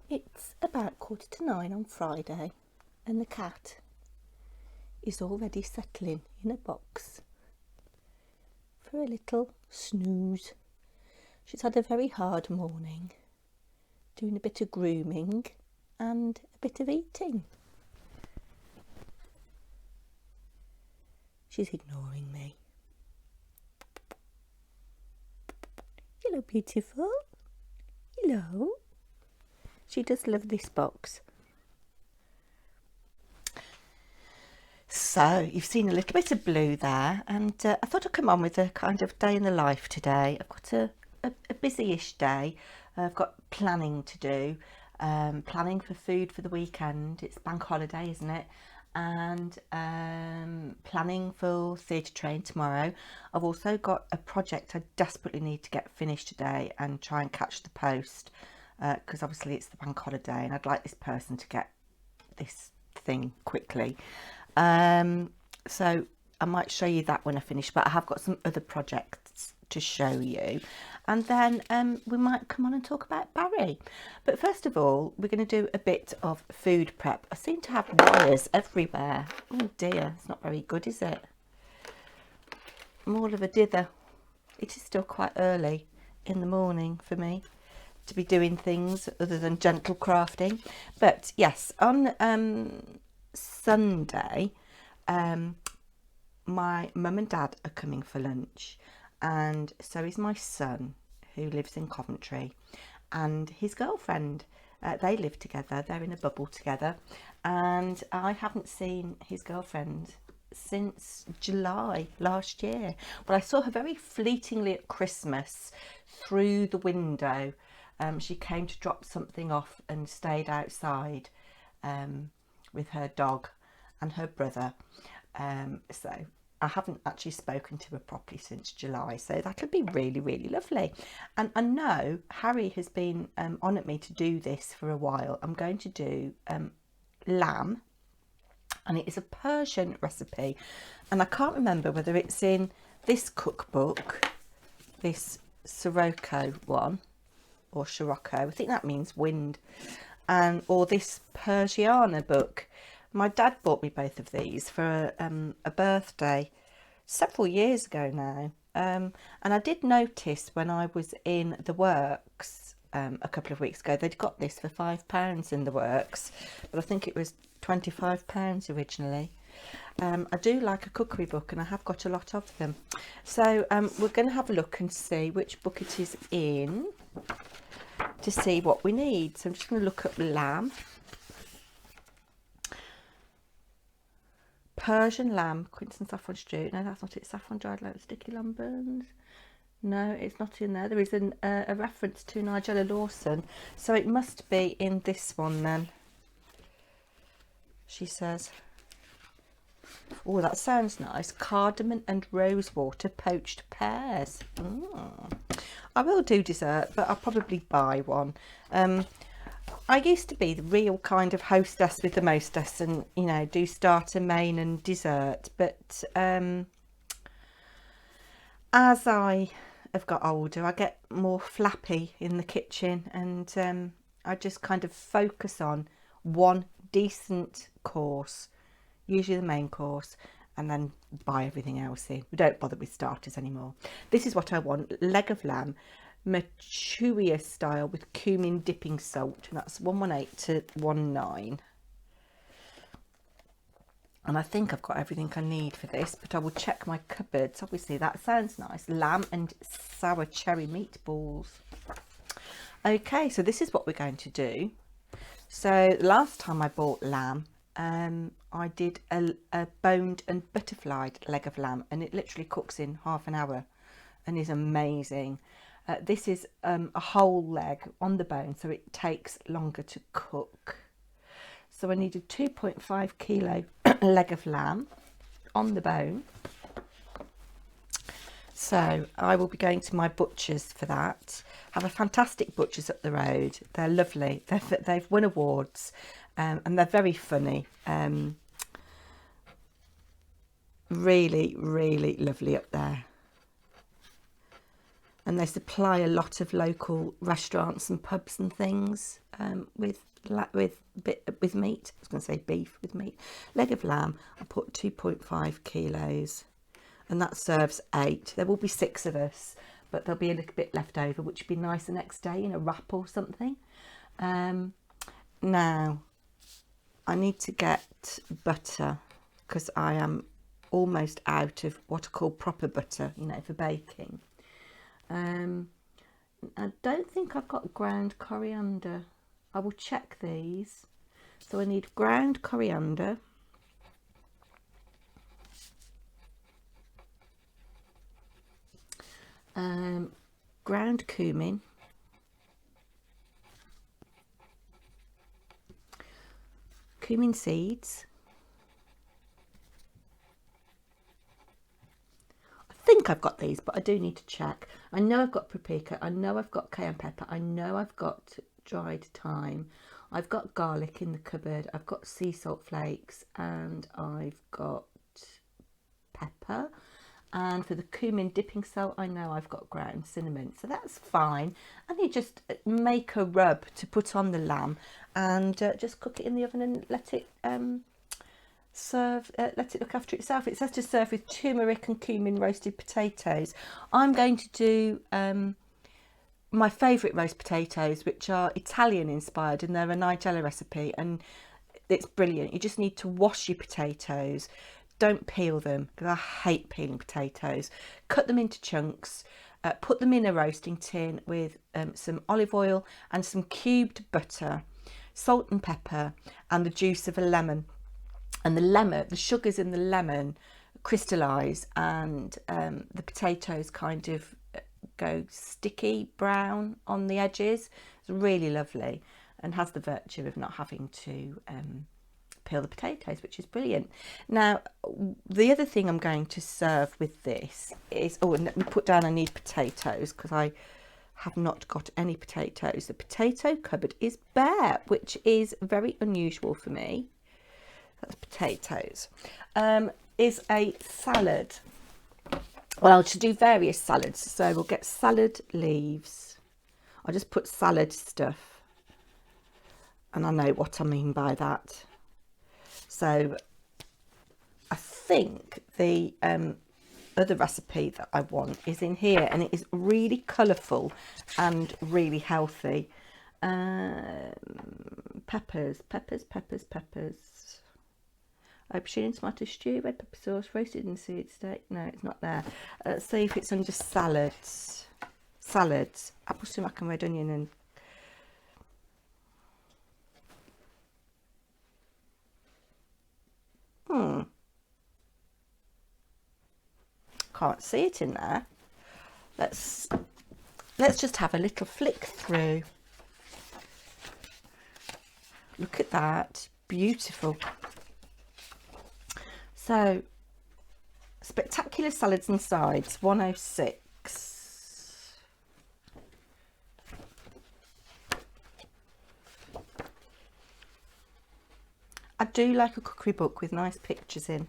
It's about 9:15 on Friday, and the cat is already settling in a box for a little snooze. She's had a very hard morning, doing a bit of grooming and a bit of eating. She's ignoring me. Hello, beautiful. Hello. She does love this box. So you've seen a little bit of blue there, and I thought I'd come on with a kind of day in the life today. I've got a busy-ish day. I've got planning to do, planning for food for the weekend. It's bank holiday, isn't it? And planning for theatre train tomorrow. I've also got a project I desperately need to get finished today and try and catch the post, because obviously it's the bank holiday and I'd like this person to get this thing quickly. So I might show you that when I finish, but I have got some other projects to show you, and then we might come on and talk about Barry. But first of all, we're going to do a bit of food prep. I seem to have wires everywhere. Oh dear, it's not very good, is it? I'm all of a dither. It is still quite early in the morning for me to be doing things other than gentle crafting. But yes, on Sunday, my mum and dad are coming for lunch, and so is my son, who lives in Coventry, and his girlfriend. They live together, they're in a bubble together, and I haven't seen his girlfriend since July last year. Well, I saw her very fleetingly at Christmas through the window. She came to drop something off and stayed outside with her dog and her brother. So I haven't actually spoken to her properly since July, so that'll be really, really lovely. And I know Harry has been on at me to do this for a while. I'm going to do lamb, and it is a Persian recipe, and I can't remember whether it's in this cookbook, this Sirocco one, or Scirocco, I think that means wind, and or this Persiana book. My dad bought me both of these for a birthday several years ago now, and I did notice when I was in the works a couple of weeks ago, they'd got this for £5 in the works, but I think it was £25 originally. I do like a cookery book, and I have got a lot of them, so we're going to have a look and see which book it is in to see what we need. So I'm just going to look up lamb. Persian lamb, quince and saffron stew. No, that's not it. Saffron dried lamb, sticky lamb buns. No, it's not in there. There is a reference to Nigella Lawson, so it must be in this one then, she says. Oh, that sounds nice. Cardamom and rosewater poached pears. I will do dessert, but I'll probably buy one. I used to be the real kind of hostess with the mostess, and you know, do starter, main and dessert, but as I have got older, I get more flappy in the kitchen, and I just kind of focus on one decent course, usually the main course, and then buy everything else in. We don't bother with starters anymore. This is what I want: leg of lamb, Machuia style, with cumin dipping salt, and that's 118 to 19. And I think I've got everything I need for this, but I will check my cupboards. Obviously, that sounds nice. Lamb and sour cherry meatballs. Okay, so this is what we're going to do. So last time I bought lamb, I did a boned and butterflied leg of lamb, and it literally cooks in half an hour and is amazing. This is a whole leg on the bone, so it takes longer to cook. So I needed 2.5 kilo leg of lamb on the bone. So I will be going to my butcher's for that. I have a fantastic butcher's up the road. They're lovely. They've won awards, and they're very funny. Really, really lovely up there. and they supply a lot of local restaurants and pubs and things with meat. I was going to say beef with meat. Leg of lamb, I put 2.5 kilos, and that serves 8. There will be 6 of us, but there'll be a little bit left over, which would be nice the next day in a wrap or something. Now, I need to get butter because I am almost out of what I call proper butter, you know, for baking. I don't think I've got ground coriander. I will check these. So I need ground coriander, ground cumin, cumin seeds, I think I've got these, but I do need to check. I know I've got paprika, I know I've got cayenne pepper, I know I've got dried thyme, I've got garlic in the cupboard, I've got sea salt flakes, and I've got pepper. And for the cumin dipping salt, I know I've got ground cinnamon, so that's fine. And you just make a rub to put on the lamb, and just cook it in the oven and let it let it look after itself. It says to serve with turmeric and cumin roasted potatoes. I'm going to do my favourite roast potatoes, which are Italian inspired, and they're a Nigella recipe, and it's brilliant. You just need to wash your potatoes. Don't peel them, because I hate peeling potatoes. Cut them into chunks, put them in a roasting tin with some olive oil and some cubed butter, salt and pepper, and the juice of a lemon. And the sugars in the lemon crystallise, and the potatoes kind of go sticky brown on the edges. It's really lovely and has the virtue of not having to peel the potatoes, which is brilliant. Now, the other thing I'm going to serve with this is, oh, and let me put down I need potatoes, because I have not got any potatoes. The potato cupboard is bare, which is very unusual for me. That's potatoes. Is a salad. Well, I'll do various salads, so we'll get salad leaves. I'll just put salad stuff, and I know what I mean by that. So I think the other recipe that I want is in here, and it is really colourful and really healthy. Peppers. Aubergine, tomato stew, red pepper sauce, roasted and seared steak. No, it's not there. Let's see if it's under salads. Salads, apple, sumac and red onion and can't see it in there. Let's just have a little flick through. Look at that, beautiful. So, spectacular salads and sides, 106. I do like a cookery book with nice pictures in.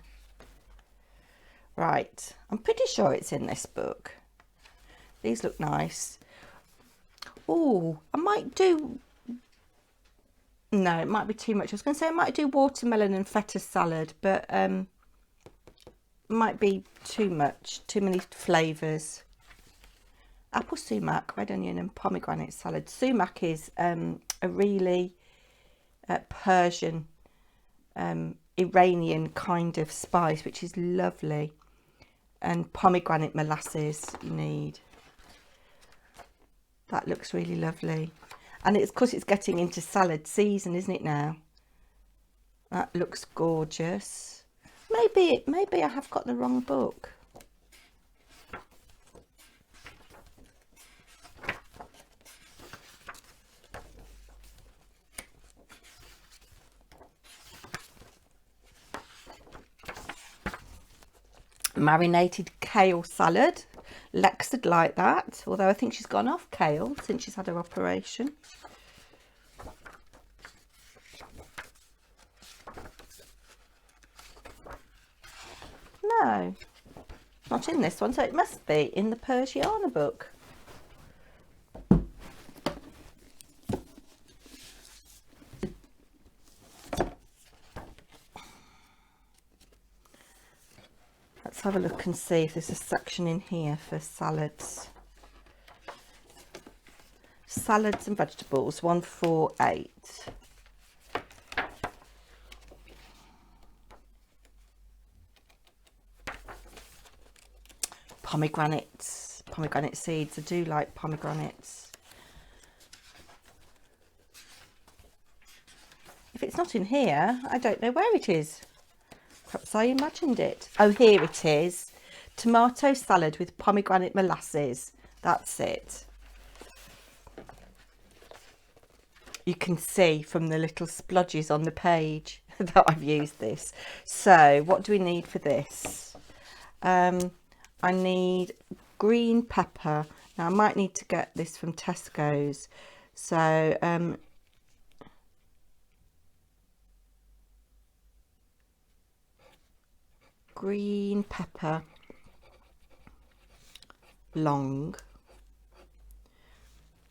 Right, I'm pretty sure it's in this book. These look nice. Oh, I might do... No, it might be too much. I was going to say I might do watermelon and feta salad, but might be too much, too many flavours. Apple sumac, red onion and pomegranate salad. Sumac is a really Persian, Iranian kind of spice, which is lovely. And pomegranate molasses you need. That looks really lovely. And it's because it's getting into salad season, isn't it now? That looks gorgeous. Maybe I have got the wrong book. Marinated kale salad. Lex would like that, although I think she's gone off kale since she's had her operation. No, not in this one, so it must be in the Persiana book. Let's have a look and see if there's a section in here for salads. Salads and vegetables, 148. Pomegranates, pomegranate seeds. I do like pomegranates. If it's not in here, I don't know where it is. Perhaps I imagined it. Oh, here it is. Tomato salad with pomegranate molasses. That's it. You can see from the little splodges on the page that I've used this. So what do we need for this? I need green pepper. Now I might need to get this from Tesco's. So green pepper, long,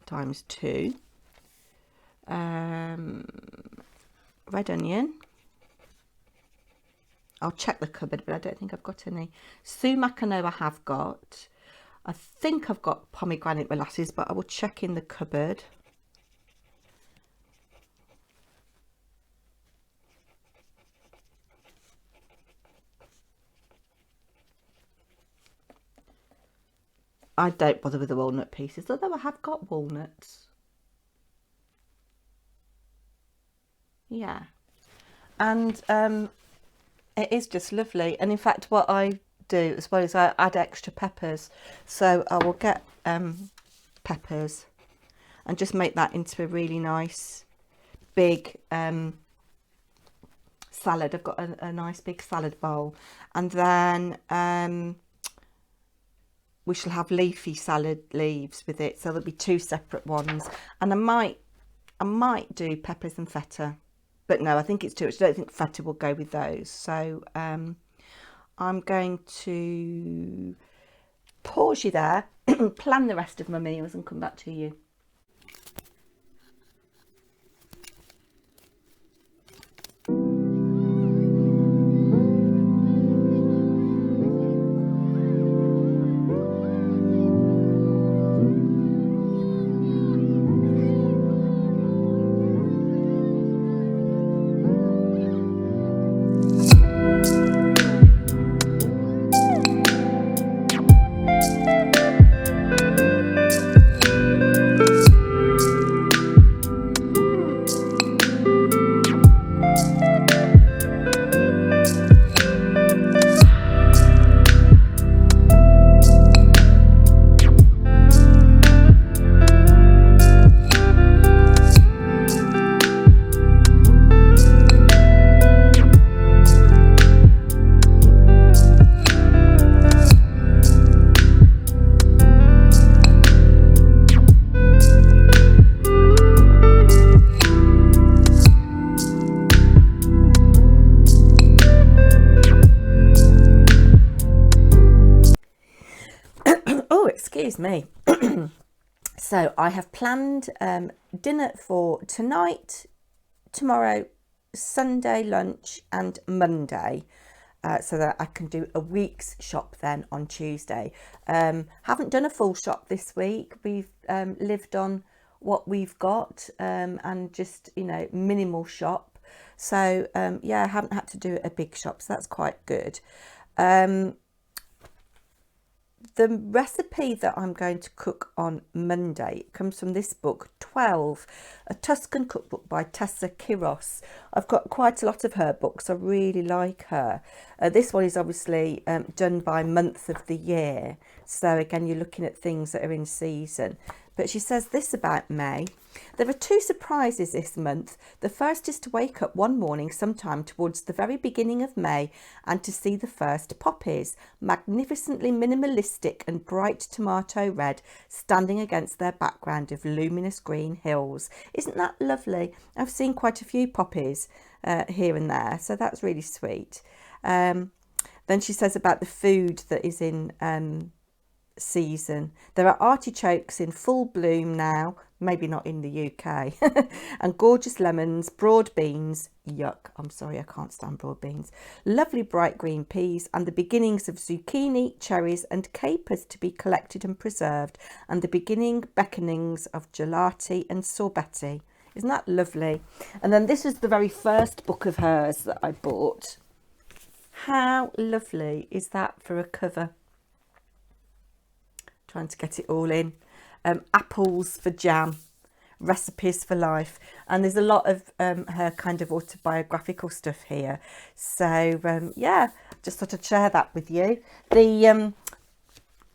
times 2. Red onion. I'll check the cupboard, but I don't think I've got any. Sumac I know I have got. I think I've got pomegranate molasses, but I will check in the cupboard. I don't bother with the walnut pieces, although I have got walnuts. Yeah. And it is just lovely. And in fact, what I do as well is I add extra peppers. So I will get peppers and just make that into a really nice big salad. I've got a nice big salad bowl. And then we shall have leafy salad leaves with it. So there'll be 2 separate ones. And I might do peppers and feta. But no, I think it's too much. I don't think feta will go with those. So I'm going to pause you there, plan the rest of my meals and come back to you. Excuse me. So I have planned dinner for tonight, tomorrow, Sunday lunch and Monday, so that I can do a week's shop then on Tuesday. Haven't done a full shop this week. We've lived on what we've got and just, you know, minimal shop. So yeah, I haven't had to do a big shop, so that's quite good. The recipe that I'm going to cook on Monday comes from this book, 12, a Tuscan cookbook by Tessa Quiros. I've got quite a lot of her books. I really like her. This one is obviously done by month of the year. So again, you're looking at things that are in season. But she says this about May. There are 2 surprises this month. The first is to wake up one morning sometime towards the very beginning of May and to see the first poppies, magnificently minimalistic and bright tomato red, standing against their background of luminous green hills. Isn't that lovely? I've seen quite a few poppies here and there, so that's really sweet. Then she says about the food that is in season. There are artichokes in full bloom now, maybe not in the UK, and gorgeous lemons, broad beans, yuck, I'm sorry, I can't stand broad beans, lovely bright green peas, and the beginnings of zucchini, cherries and capers to be collected and preserved, and the beginning beckonings of gelati and sorbetti. Isn't that lovely? And then this is the very first book of hers that I bought. How lovely is that for a cover? Trying to get it all in. Apples for jam, recipes for life, and there's a lot of her kind of autobiographical stuff here. So yeah, just thought I'd share that with you. The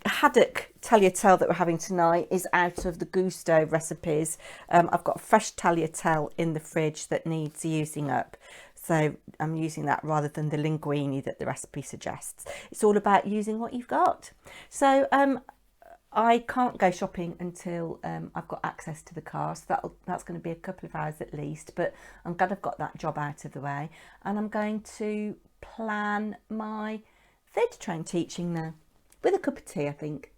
haddock tagliatelle that we're having tonight is out of the Gusto recipes. I've got fresh tagliatelle in the fridge that needs using up, so I'm using that rather than the linguine that the recipe suggests. It's all about using what you've got. So I can't go shopping until I've got access to the car, so that's going to be a couple of hours at least, but I'm glad I've got that job out of the way, and I'm going to plan my theatre train teaching now with a cup of tea, I think.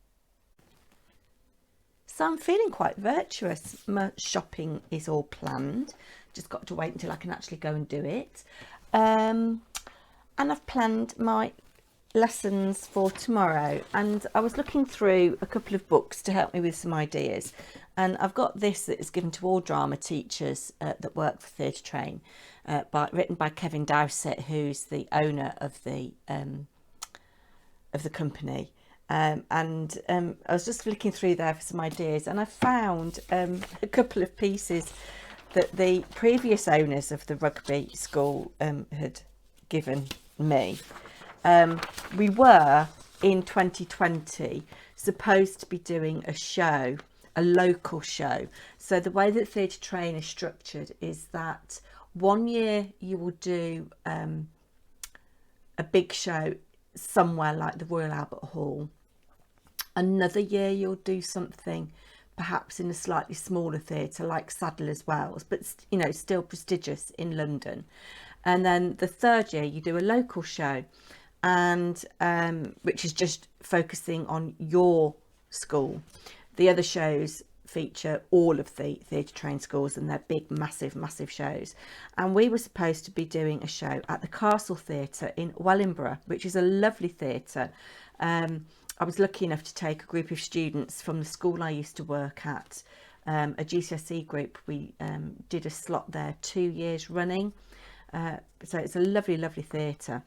So I'm feeling quite virtuous. My shopping is all planned, just got to wait until I can actually go and do it, and I've planned my lessons for tomorrow, and I was looking through a couple of books to help me with some ideas, and I've got this that is given to all drama teachers that work for Theatre Train, written by Kevin Dowsett, who's the owner of the company, and I was just flicking through there for some ideas, and I found a couple of pieces that the previous owners of the rugby school had given me. We were in 2020 supposed to be doing a show, a local show. So the way that Theatre Train is structured is that one year you will do a big show somewhere like the Royal Albert Hall. Another year you'll do something perhaps in a slightly smaller theatre like Sadler's Wells, but you know, still prestigious in London. And then the third year you do a local show, and which is just focusing on your school. The other shows feature all of the Theatre Train schools, and they're big, massive shows. And we were supposed to be doing a show at the Castle Theatre in Wellingborough, which is a lovely theatre. I was lucky enough to take a group of students from the school I used to work at, a GCSE group. We did a slot there 2 years running. So it's a lovely theatre.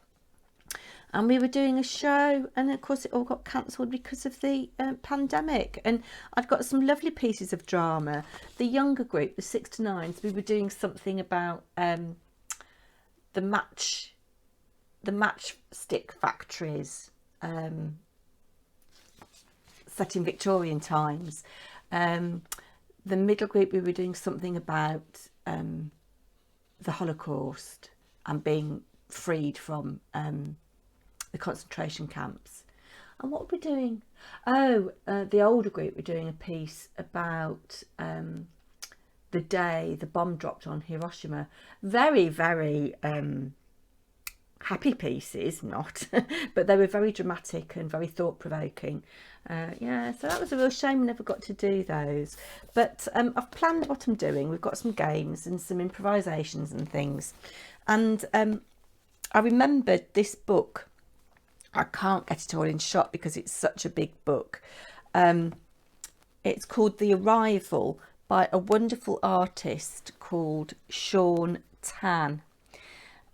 And we were doing a show, and of course it all got cancelled because of the pandemic. And I've got some lovely pieces of drama. The younger group, the 6 to 9s, we were doing something about the matchstick factories set in Victorian times. The middle group, we were doing something about the Holocaust and being freed from the concentration camps. And what were we doing? The older group were doing a piece about the day the bomb dropped on Hiroshima. Very happy pieces, not, but they were very dramatic and very thought-provoking. Yeah, so that was a real shame we never got to do those. But I've planned what I'm doing. We've got some games and some improvisations and things. And I remembered this book. I can't get it all in shot because it's such a big book. It's called The Arrival by a wonderful artist called Sean Tan.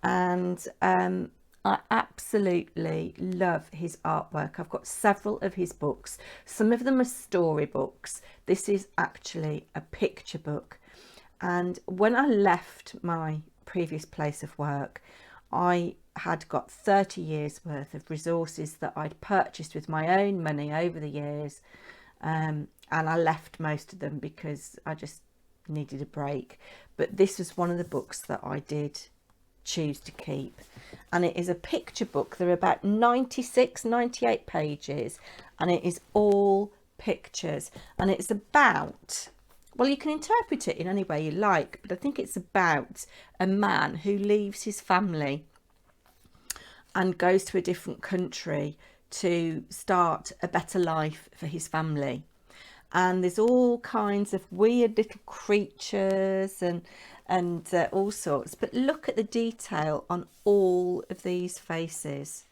And I absolutely love his artwork. I've got several of his books. Some of them are storybooks. This is actually a picture book. And when I left my previous place of work, I had got 30 years worth of resources that I'd purchased with my own money over the years. And I left most of them because I just needed a break. But this was one of the books that I did choose to keep, and it is a picture book. There are about 98 pages, and it is all pictures, and it's about, well, you can interpret it in any way you like, but I think it's about a man who leaves his family and goes to a different country to start a better life for his family. And there's all kinds of weird little creatures and all sorts, but look at the detail on all of these faces.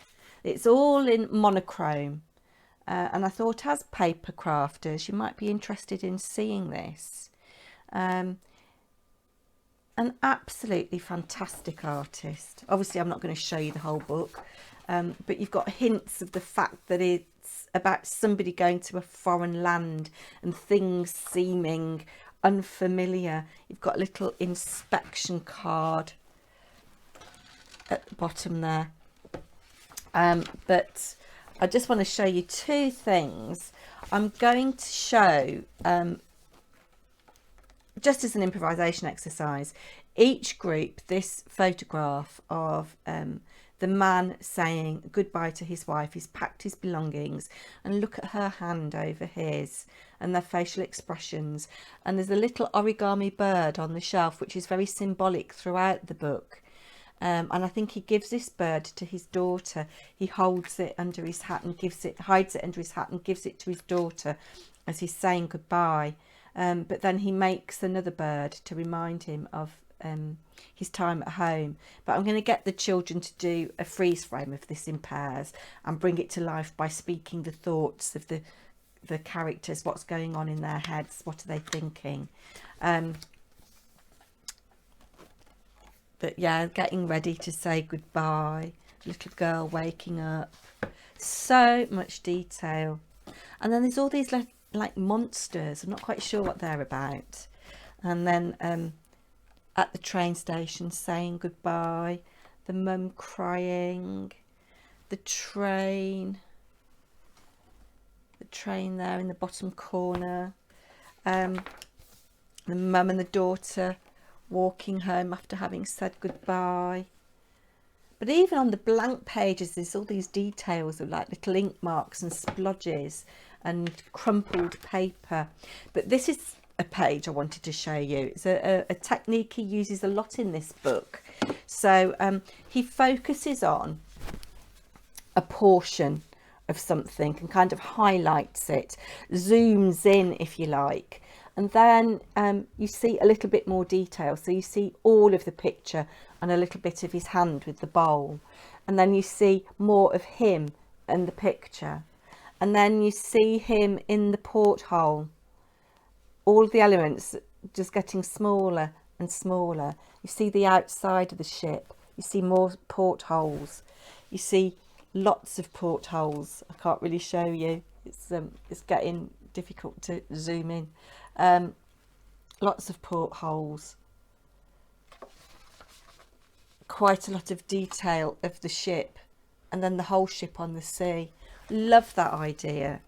It's all in monochrome, and I thought, as paper crafters, you might be interested in seeing this. An absolutely fantastic artist. Obviously I'm not going to show you the whole book, but you've got hints of the fact that it's about somebody going to a foreign land and things seeming unfamiliar. You've got a little inspection card at the bottom there. But I just want to show you two things. I'm going to show, just as an improvisation exercise, each group this photograph of the man saying goodbye to his wife. He's packed his belongings, and look at her hand over his, and their facial expressions. And there's a little origami bird on the shelf, which is very symbolic throughout the book. And I think he gives this bird to his daughter. He holds it under his hat and hides it under his hat and gives it to his daughter as he's saying goodbye. But then he makes another bird to remind him of his time at home. But I'm going to get the children to do a freeze frame of this in pairs and bring it to life by speaking the thoughts of the characters, what's going on in their heads, what are they thinking. But yeah, getting ready to say goodbye, little girl waking up, so much detail. And then there's all these like monsters. I'm not quite sure what they're about. And then at the train station saying goodbye, the mum crying, the train there in the bottom corner, the mum and the daughter walking home after having said goodbye. But even on the blank pages, there's all these details of like little ink marks and splodges and crumpled paper. But this is a page I wanted to show you. It's a technique he uses a lot in this book. So he focuses on a portion of something and kind of highlights it, zooms in if you like, and then you see a little bit more detail. So you see all of the picture and a little bit of his hand with the bowl, and then you see more of him and the picture, and then you see him in the porthole. All the elements just getting smaller and smaller. You see the outside of the ship. You see more portholes. You see lots of portholes. I can't really show you. It's getting difficult to zoom in. Lots of portholes. Quite a lot of detail of the ship, and then the whole ship on the sea. Love that idea.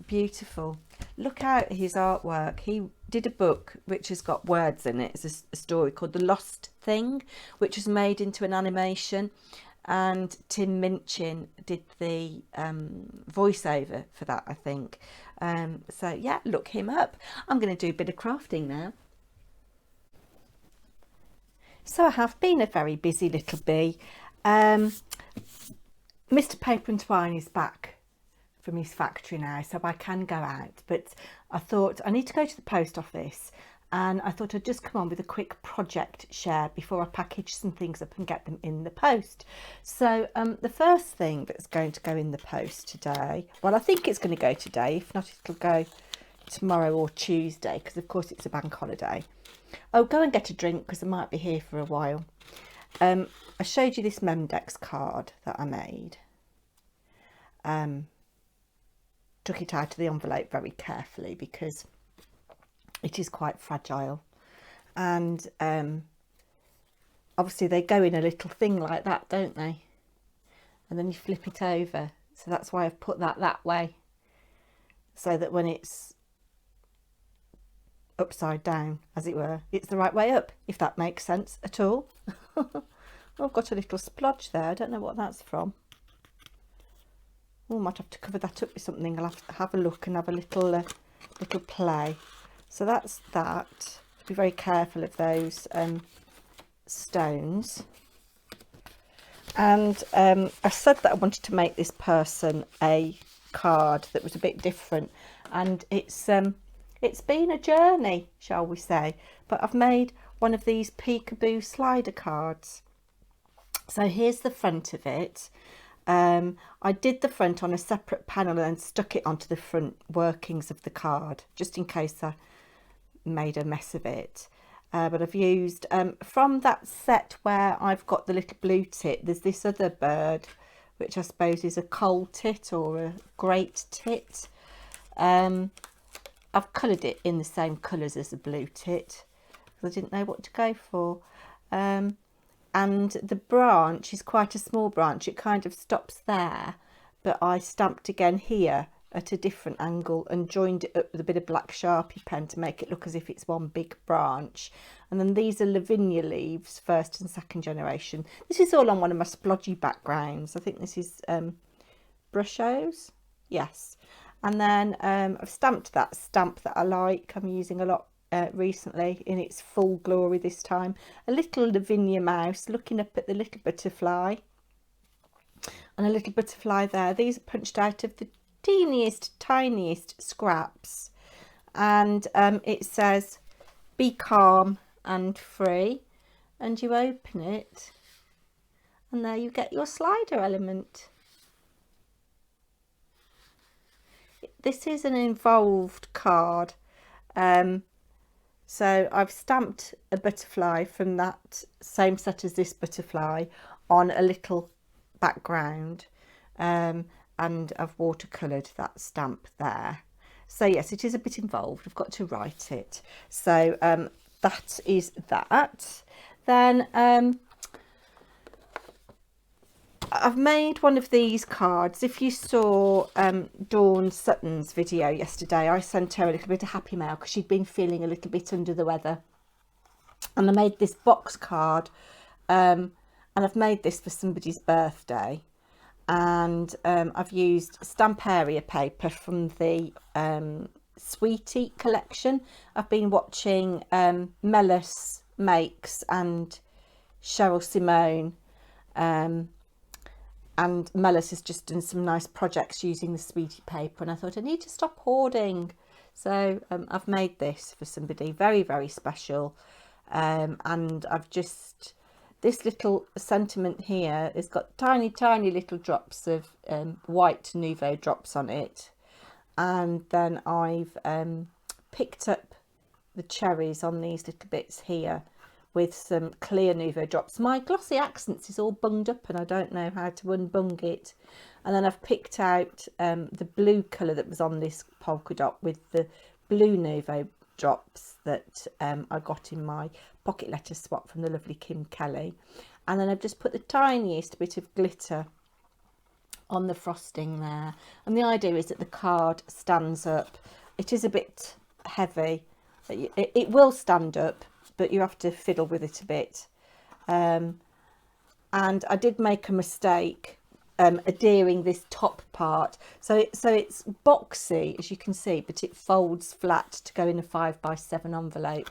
Beautiful. Look out his artwork. He did a book which has got words in it. It's a story called The Lost Thing, which was made into an animation, and Tim Minchin did the voiceover for that, I think. So yeah, look him up. I'm going to do a bit of crafting now. So I have been a very busy little bee. Mr. Paper&Twine is back from his factory now, so I can go out, but I thought I need to go to the post office, and I thought I'd just come on with a quick project share before I package some things up and get them in the post. So the first thing that's going to go in the post today, well, I think it's going to go today, if not it'll go tomorrow or Tuesday, because of course it's a bank holiday. Oh, go and get a drink because I might be here for a while. I showed you this Memdex card that I made. Took it out of the envelope very carefully because it is quite fragile, and obviously they go in a little thing like that, don't they, and then you flip it over. So that's why I've put that way, so that when it's upside down, as it were, it's the right way up, if that makes sense at all. I've got a little splodge there. I don't know what that's from. Oh, I might have to cover that up with something. I'll have to have a look and have a little play. So that's that. Be very careful of those stones. And I said that I wanted to make this person a card that was a bit different, and it's been a journey, shall we say, but I've made one of these peekaboo slider cards. So here's the front of it. I did the front on a separate panel and stuck it onto the front workings of the card, just in case I made a mess of it. But I've used, from that set where I've got the little blue tit, there's this other bird, which I suppose is a coal tit or a great tit. I've coloured it in the same colours as the blue tit, because I didn't know what to go for. And the branch is quite a small branch, it kind of stops there, but I stamped again here at a different angle and joined it up with a bit of black Sharpie pen to make it look as if it's one big branch. And then these are Lavinia leaves, first and second generation. This is all on one of my splodgy backgrounds. I think this is Brushos, yes. And then I've stamped that stamp that I like, I'm using a lot recently in its full glory this time. A little Lavinia mouse looking up at the little butterfly, and a little butterfly there. These are punched out of the teeniest, tiniest scraps, and it says be calm and free, and you open it and there you get your slider element. This is an involved card. So I've stamped a butterfly from that same set as this butterfly on a little background, and I've watercoloured that stamp there. So yes, it is a bit involved. I've got to write it. So that is that. Then I've made one of these cards. If you saw Dawn Sutton's video yesterday, I sent her a little bit of happy mail because she'd been feeling a little bit under the weather. And I made this box card, and I've made this for somebody's birthday. And I've used stamp area paper from the Sweetie collection. I've been watching Mellis Makes and Cheryl Simone, and Mellis has just done some nice projects using the Sweetie paper, and I thought I need to stop hoarding. So I've made this for somebody very, very special, and I've just, this little sentiment here has got tiny, tiny little drops of white Nouveau drops on it, and then I've picked up the cherries on these little bits here with some clear Nouveau drops. My glossy accents is all bunged up and I don't know how to unbung it. And then I've picked out the blue colour that was on this polka dot with the blue Nouveau drops that I got in my pocket letter swap from the lovely Kim Kelly. And then I've just put the tiniest bit of glitter on the frosting there. And the idea is that the card stands up. It is a bit heavy. It will stand up, but you have to fiddle with it a bit. And I did make a mistake adhering this top part. So it's boxy, as you can see, but it folds flat to go in a 5x7 envelope.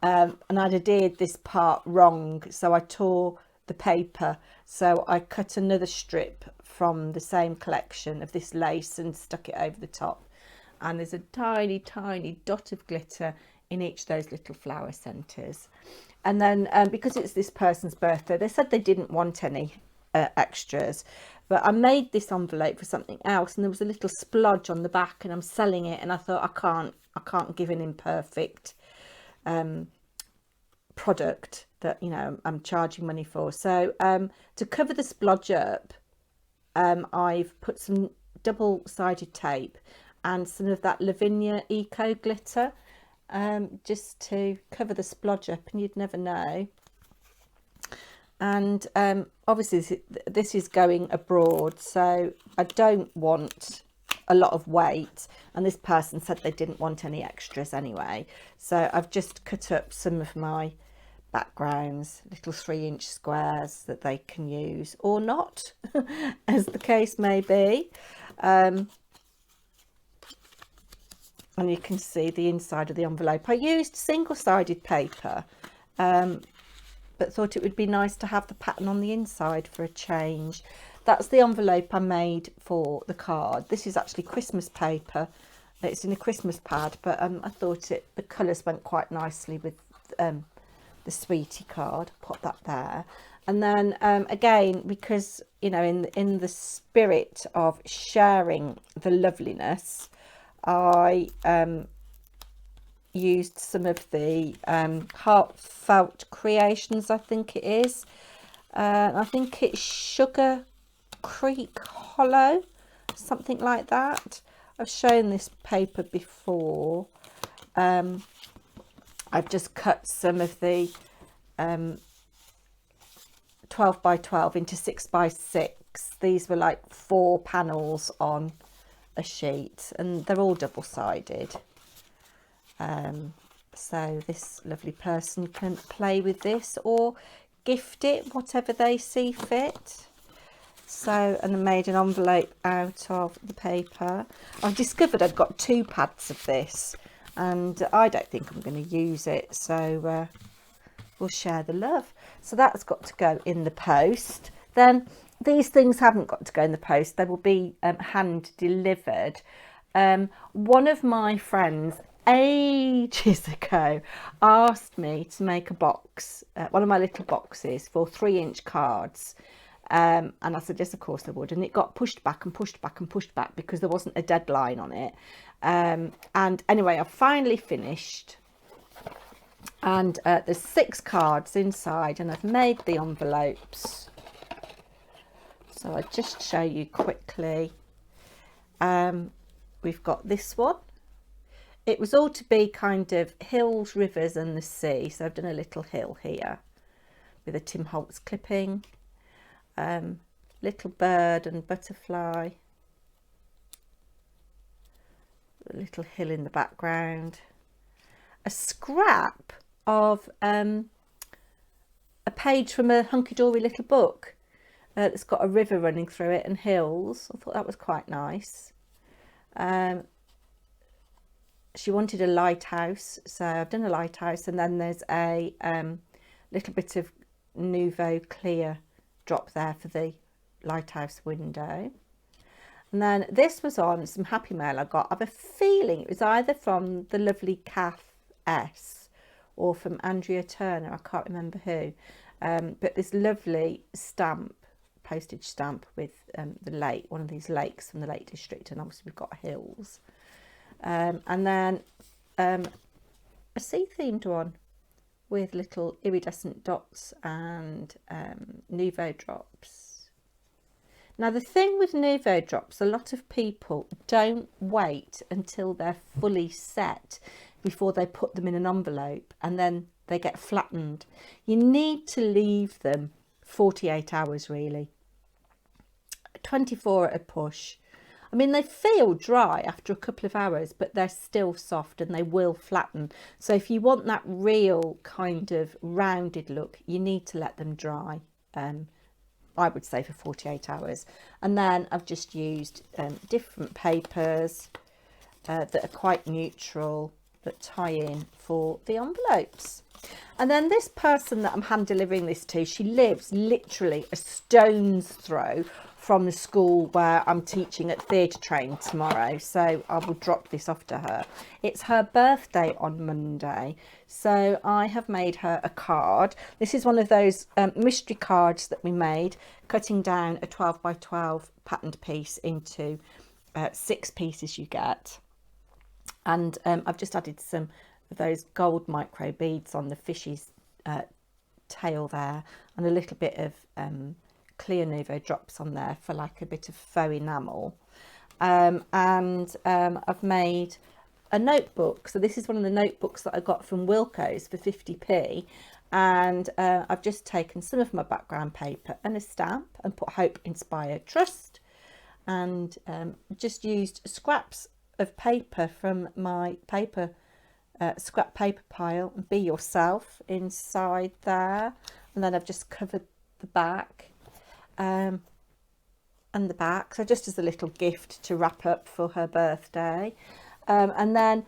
And I'd adhered this part wrong, so I tore the paper. So I cut another strip from the same collection of this lace and stuck it over the top. And there's a tiny, tiny dot of glitter in each of those little flower centres. And then because it's this person's birthday, they said they didn't want any extras, but I made this envelope for something else, and there was a little splodge on the back, and I'm selling it, and I thought I can't give an imperfect product that, you know, I'm charging money for. So to cover the splodge up, I've put some double-sided tape and some of that Lavinia Eco glitter, just to cover the splodge up, and you'd never know. And obviously this is going abroad, so I don't want a lot of weight, and this person said they didn't want any extras anyway, so I've just cut up some of my backgrounds, little 3-inch squares that they can use or not as the case may be. And you can see the inside of the envelope. I used single-sided paper, but thought it would be nice to have the pattern on the inside for a change. That's the envelope I made for the card. This is actually Christmas paper. It's in a Christmas pad, but I thought the colours went quite nicely with the sweetie card. Pop that there. And then again, because, you know, in the spirit of sharing the loveliness, I used some of the Heartfelt Creations, I think it is. I think it's Sugar Creek Hollow, something like that. I've shown this paper before. I've just cut some of the 12 by 12 into 6 by 6. These were like 4 panels on a sheet, and they're all double-sided. So this lovely person can play with this or gift it, whatever they see fit. So, and I made an envelope out of the paper. I've discovered I've got 2 pads of this, and I don't think I'm going to use it, so we'll share the love. So that's got to go in the post. Then these things haven't got to go in the post, they will be hand delivered. One of my friends ages ago asked me to make a box, one of my little boxes for 3-inch cards. And I said, yes, of course I would. And it got pushed back and pushed back and pushed back because there wasn't a deadline on it. And anyway, I finally finished. And there's 6 cards inside, and I've made the envelopes. So I'll just show you quickly. We've got this one. It was all to be kind of hills, rivers and the sea. So I've done a little hill here with a Tim Holtz clipping. Little bird and butterfly, a little hill in the background, a scrap of a page from a hunky-dory little book that's got a river running through it and hills. I thought that was quite nice. She wanted a lighthouse, so I've done a lighthouse, and then there's a little bit of Nouveau Clear drop there for the lighthouse window. And then this was on some happy mail I got. I have a feeling it was either from the lovely Kath S or from Andrea Turner, I can't remember who, but this lovely stamp, postage stamp with the lake, one of these lakes from the Lake District, and obviously we've got hills. And then a sea themed one with little iridescent dots and Nouveau drops. Now the thing with Nouveau drops, a lot of people don't wait until they're fully set before they put them in an envelope, and then they get flattened. You need to leave them 48 hours really, 24 at a push. I mean, they feel dry after a couple of hours, but they're still soft and they will flatten. So if you want that real kind of rounded look, you need to let them dry. I would say for 48 hours. And then I've just used different papers that are quite neutral, that tie in for the envelopes. And then this person that I'm hand delivering this to, she lives literally a stone's throw from the school where I'm teaching at Theatre Train tomorrow, so I will drop this off to her. It's her birthday on Monday, so I have made her a card. This is one of those mystery cards that we made, cutting down a 12 by 12 patterned piece into 6 pieces you get. And I've just added some of those gold micro beads on the fishy's tail there, and a little bit of clear Nouveau drops on there for like a bit of faux enamel. And I've made a notebook. So this is one of the notebooks that I got from Wilko's for 50p, and I've just taken some of my background paper and a stamp and put Hope, Inspire, Trust, and just used scraps of paper from my paper scrap paper pile, and Be Yourself inside there. And then I've just covered the back and the back, so just as a little gift to wrap up for her birthday. And then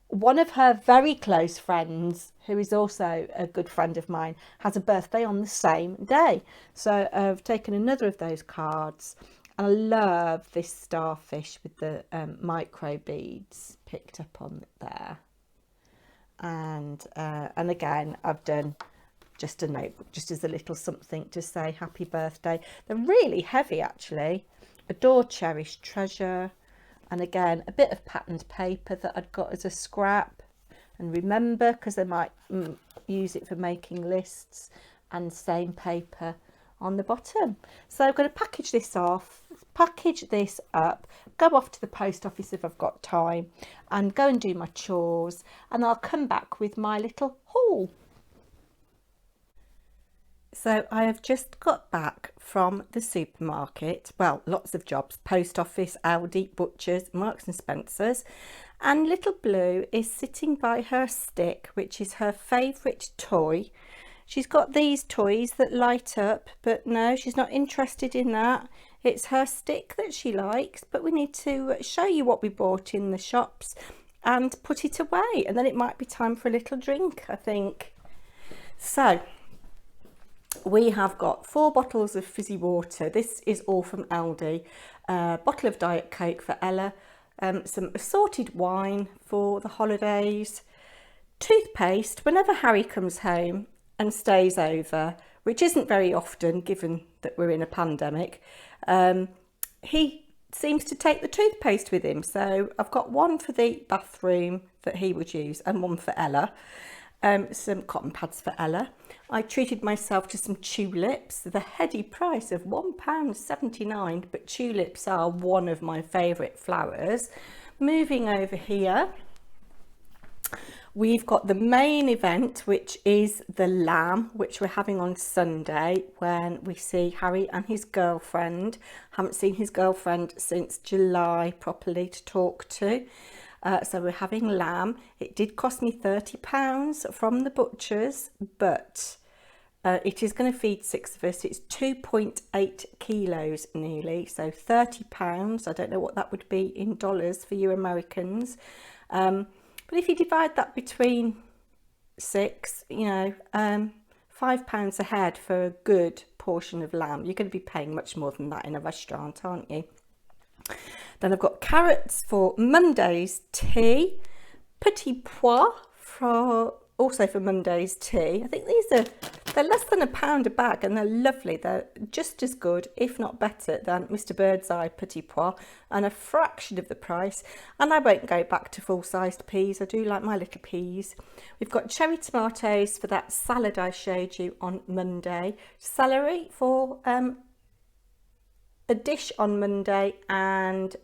one of her very close friends, who is also a good friend of mine, has a birthday on the same day. So I've taken another of those cards, and I love this starfish with the micro beads picked up on there. And again, I've done just a notebook, just as a little something to say happy birthday. They're really heavy, actually. Adore, cherish, treasure. And again, a bit of patterned paper that I'd got as a scrap. And remember, because they might use it for making lists. And same paper on the bottom. So I'm going to package this up, go off to the post office if I've got time, and go and do my chores. And I'll come back with my little haul. So I have just got back from the supermarket. Well, lots of jobs: post office, Aldi, butchers, Marks and Spencer's. And little Blue is sitting by her stick, which is her favourite toy. She's got these toys that light up, but no, she's not interested in that. It's her stick that she likes, but we need to show you what we bought in the shops and put it away. And then it might be time for a little drink, I think. So we have got 4 bottles of fizzy water. This is all from Aldi. A bottle of Diet Coke for Ella. Some assorted wine for the holidays. Toothpaste whenever Harry comes home and stays over, which isn't very often given that we're in a pandemic. He seems to take the toothpaste with him. So I've got one for the bathroom that he would use and one for Ella. Some cotton pads for Ella. I treated myself to some tulips, the heady price of £1.79, but tulips are one of my favourite flowers. Moving over here, we've got the main event, which is the lamb, which we're having on Sunday when we see Harry and his girlfriend. Haven't seen his girlfriend since July properly to talk to. So we're having lamb. It did cost me £30 from the butchers, but it is going to feed 6 of us. It's 2.8 kilos nearly, so £30. I don't know what that would be in dollars for you Americans. But if you divide that between 6, you know, £5 a head for a good portion of lamb, you're going to be paying much more than that in a restaurant, aren't you? Then I've got carrots for Monday's tea, petit pois also for Monday's tea. I think they're less than £1 a bag and they're lovely. They're just as good, if not better, than Mr. Birdseye petit pois, and a fraction of the price. And I won't go back to full-sized peas. I do like my little peas. We've got cherry tomatoes for that salad I showed you on Monday. Celery for a dish on Monday and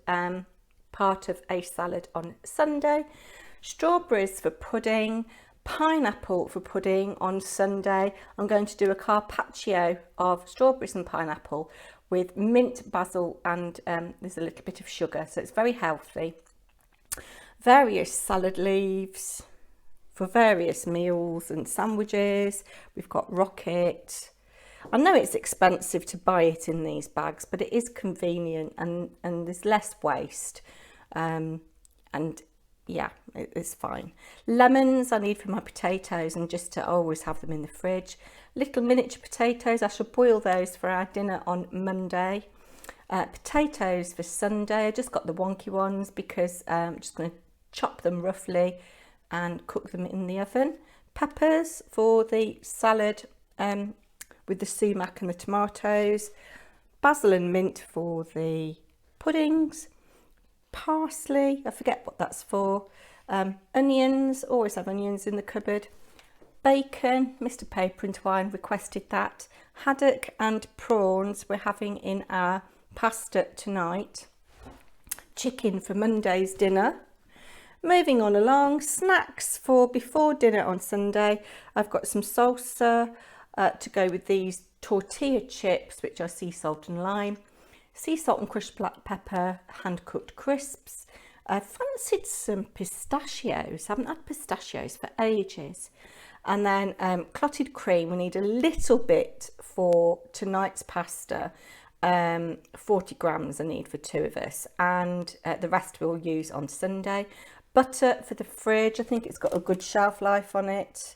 part of a salad on Sunday. Strawberries for pudding. Pineapple for pudding on Sunday. I'm going to do a carpaccio of strawberries and pineapple with mint, basil, and there's a little bit of sugar, so it's very healthy. Various salad leaves for various meals and sandwiches. We've got rocket. I know it's expensive to buy it in these bags, but it is convenient and there's less waste. And yeah, it's fine. Lemons I need for my potatoes and just to always have them in the fridge. Little miniature potatoes, I shall boil those for our dinner on Monday. Potatoes for Sunday, I just got the wonky ones because I'm just going to chop them roughly and cook them in the oven. Peppers for the salad with the sumac and the tomatoes. Basil and mint for the puddings. Parsley, I forget what that's for. Onions, always have onions in the cupboard. Bacon, Mr. Paper&Twine requested that. Haddock and prawns we're having in our pasta tonight. Chicken for Monday's dinner. Moving on along, snacks for before dinner on Sunday. I've got some salsa to go with these tortilla chips, which are sea salt and lime. Sea salt and crushed black pepper, hand-cooked crisps. I fancied some pistachios. I haven't had pistachios for ages. And then clotted cream. We need a little bit for tonight's pasta. 40 grams I need for 2 of us. And the rest we'll use on Sunday. Butter for the fridge. I think it's got a good shelf life on it.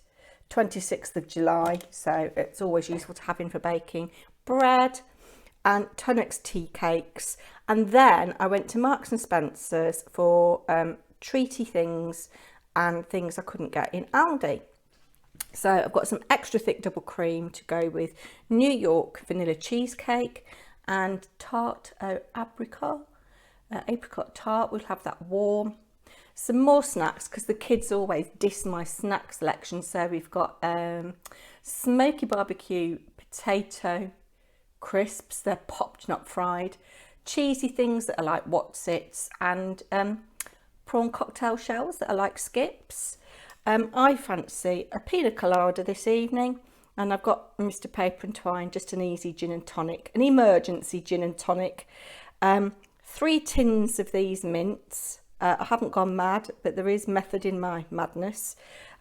26th of July, so it's always useful to have in for baking. Bread and Tunnock's tea cakes. And then I went to Marks and Spencer's for treaty things and things I couldn't get in Aldi. So I've got some extra thick double cream to go with New York vanilla cheesecake and tart apricot tart. We'll have that warm. Some more snacks because the kids always diss my snack selection. So we've got smoky barbecue potato crisps. They're popped, not fried. Cheesy things that are like What's-Its, and prawn cocktail shells that are like Skips. I fancy a pina colada this evening, and I've got Mr. Paper&Twine, just an easy gin and tonic, an emergency gin and tonic. 3 tins of these mints. I haven't gone mad, but there is method in my madness.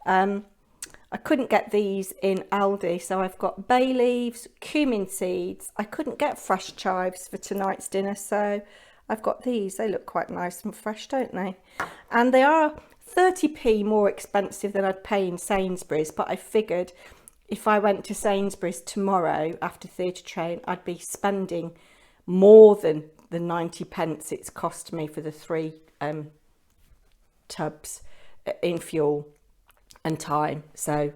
I couldn't get these in Aldi, so I've got bay leaves, cumin seeds. I couldn't get fresh chives for tonight's dinner, so I've got these. They look quite nice and fresh, don't they? And they are 30p more expensive than I'd pay in Sainsbury's, but I figured if I went to Sainsbury's tomorrow after theatre train, I'd be spending more than the 90 pence it's cost me for the 3 tubs in fuel and time. So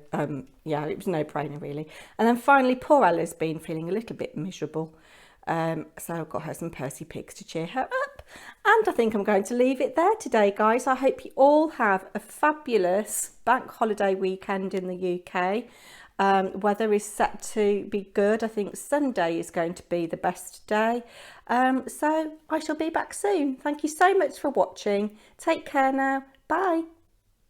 yeah, it was no brainer really. And then finally, poor Ella's been feeling a little bit miserable, so I've got her some Percy Pigs to cheer her up. And I think I'm going to leave it there today, guys. I hope you all have a fabulous bank holiday weekend in the UK. Weather is set to be good. I think Sunday is going to be the best day. So I shall be back soon. Thank you so much for watching. Take care now. Bye.